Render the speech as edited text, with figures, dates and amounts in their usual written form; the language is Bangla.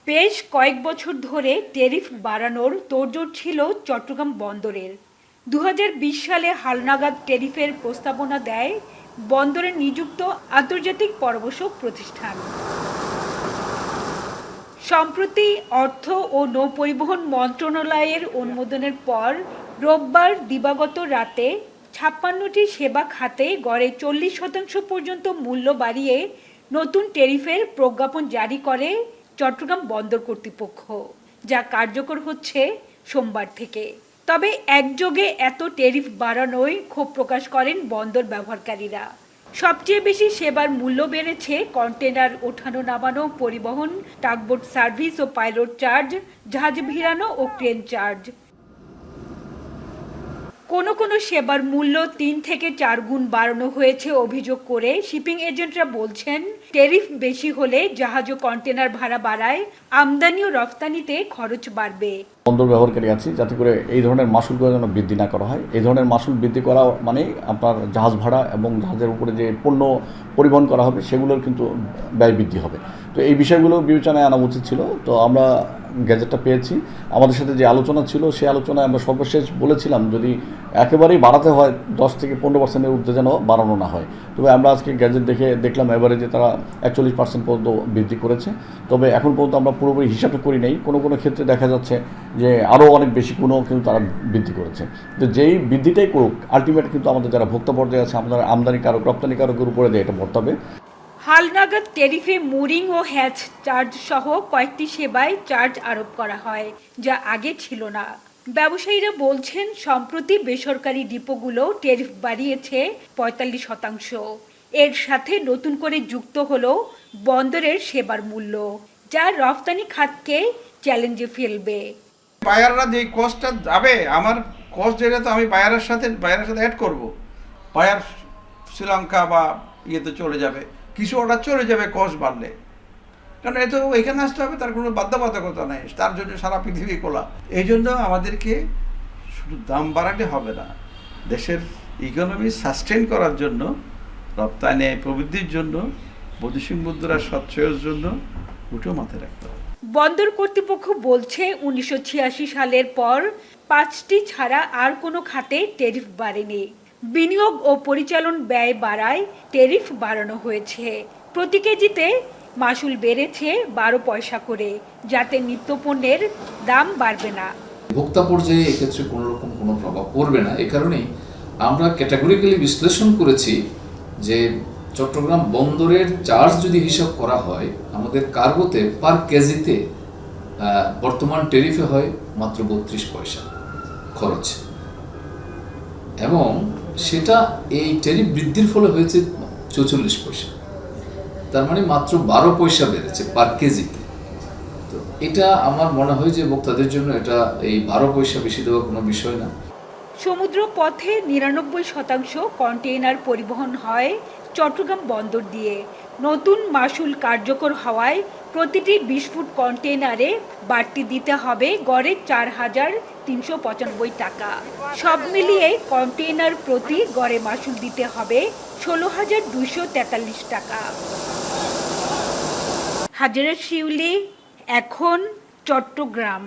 বেশ কয়েক বছর ধরে ট্যারিফ বাড়ানোর তোড়জোড় ছিল চট্টগ্রাম বন্দরের। 2020 সালে হালনাগাদ ট্যারিফের প্রস্তাবনা দেয় বন্দরে নিযুক্ত আন্তর্জাতিক পরামর্শক প্রতিষ্ঠান। সম্প্রতি অর্থ ও নৌপরিবহন মন্ত্রণালয়ের অনুমোদনের পর রোববার দিবাগত রাতে 56টি সেবা খাতে গড়ে 40% পর্যন্ত মূল্য বাড়িয়ে নতুন ট্যারিফের প্রজ্ঞাপন জারি করে চট্টগ্রাম বন্দর কর্তৃপক্ষ, যা কার্যকর হচ্ছে সোমবার থেকে। তবে একযোগে এত ট্যারিফ বাড়ানোয় ক্ষোভ প্রকাশ করেন বন্দর ব্যবহারকারীরা। সবচেয়ে বেশি সেবার মূল্য বেড়েছে কন্টেনার ওঠানো নামানো, পরিবহন, টাগবোট সার্ভিস ও পাইলট চার্জ, জাহাজ ভিড়ানো ও ক্রেন চার্জ। কোনো সেবার মূল্য 3 থেকে 4 গুণ বাড়ানো হয়েছে অভিযোগ করে শিপিং এজেন্টরা বলছেন, ট্যারিফ বেশি হলে জাহাজ ও কন্টেনার ভাড়া বাড়ায়, আমদানি ও রফতানিতে খরচ বাড়বে। বন্দর ব্যবহারকারী আছি যাতে করে এই ধরনের মাসুলগুলো যেন বৃদ্ধি না করা হয়। এই ধরনের মাসুল বৃদ্ধি করা মানে আপনার জাহাজ ভাড়া এবং জাহাজের উপরে যে পণ্য পরিবহন করা হবে সেগুলোর কিন্তু ব্যয় বৃদ্ধি হবে। তো এই বিষয়গুলো বিবেচনায় আনা উচিত ছিল। তো আমরা গ্যাজেটটা পেয়েছি, আমাদের সাথে যে আলোচনা ছিল সেই আলোচনায় আমরা সর্বশেষ বলেছিলাম যদি একেবারেই বাড়াতে হয় 10 থেকে 15% ঊর্ধ্বে যেন বাড়ানো না হয়। তবে আমরা আজকে গ্যাজেট দেখলাম এভারেজে তারা 41% পর্যন্ত বৃদ্ধি করেছে। তবে এখন পর্যন্ত আমরা পুরোপুরি হিসাবটা করি নাই, কোনো ক্ষেত্রে দেখা যাচ্ছে যে আরও অনেক বেশি কিন্তু তারা বৃদ্ধি করেছে। তো যেই বৃদ্ধিটাই করুক, আলটিমেট কিন্তু আমাদের যারা ভোক্তা পর্যায়ে আছে, আমাদের আমদানিকারক রপ্তানিকারকের উপরে দিয়ে এটা পড়তে হবে। হালনাগাদ ট্যারিফে মুরিং ও হ্যাচ চার্জ সহ কয়েকটি সেবায় চার্জ আরোপ করা হয়, যা আগে ছিল না। ব্যবসায়ীরা বলছেন সম্প্রতি বেসরকারি ডিপোগুলো ট্যারিফ বাড়িয়েছে 45%। এর সাথে নতুন করে যুক্ত হলো বন্দরের সেবার মূল্য, যা রফতানি খাতকে চ্যালেঞ্জে ফেলবে। বায়াররা যে কস্টটা যাবে, আমার কস্ট যেটা তো আমি বায়ারের সাথে অ্যাড করব। বায়ার শ্রীলঙ্কা বা ইয়েতে চলে যাবে, কিছু অর্ডার চলে যাবে কস্ট বাড়লে, কারণ এ তো এখানে আসতে হবে, তার কোনো বাধ্যবাধকতা নেই, তার জন্য সারা পৃথিবী খোলা। এই জন্য আমাদেরকে শুধু দাম বাড়ালে হবে না, দেশের ইকোনমি সাস্টেন করার জন্য, রপ্তানি প্রবৃদ্ধির জন্য, বৈদেশিক মুদ্রার সচ্ছয়ের জন্য ওটাও মাথায় রাখতে হবে। বন্দর কর্তৃপক্ষ বলছে 1986 সালের পর 5টি ছাড়া আর কোনো খাতে ট্যারিফ বাড়েনি। বিনিয়োগ ও পরিচালন ব্যয় বাড়ায় ট্যারিফ বাড়ানো হয়েছে। প্রতি কেজিতে মাসুল বেড়েছে 12 পয়সা করে, যাতে নিত্যপণ্যের দাম বাড়বে না। ভোক্তা পর্যায়ে এক্ষেত্রে কোনো রকম কোনো প্রভাব পড়বে না। এ কারণেই আমরা ক্যাটাগরিক্যালি বিশ্লেষণ করেছি যে চট্টগ্রাম বন্দরের চার্জ যদি হিসাব করা হয়, আমাদের কার্গোতে পার কেজিতে বর্তমান ট্যারিফে হয় মাত্র 32 পয়সা খরচ, এবং সেটা এই ট্যারিফ বৃদ্ধির ফলে হয়েছে 44 পয়সা। তার মানে মাত্র 12 পয়সা বেড়েছে পার কেজিতে। তো এটা আমার মনে হয় যে ভোক্তাদের জন্য এটা এই 12 পয়সা বেশি দেওয়ার কোনো বিষয় না। সমুদ্র পথে 99% কন্টেইনার পরিবহন হয় চট্টগ্রাম বন্দর দিয়ে। নতুন মাসুল কার্যকর হওয়ায় প্রতিটি 20 ফুট কন্টেইনারে বাড়তি দিতে হবে গড়ে 4,395 টাকা। সব মিলিয়ে কন্টেইনার প্রতি গড়ে মাসুল দিতে হবে 16,243 টাকা। হাজেরা শিউলি, এখন, চট্টগ্রাম।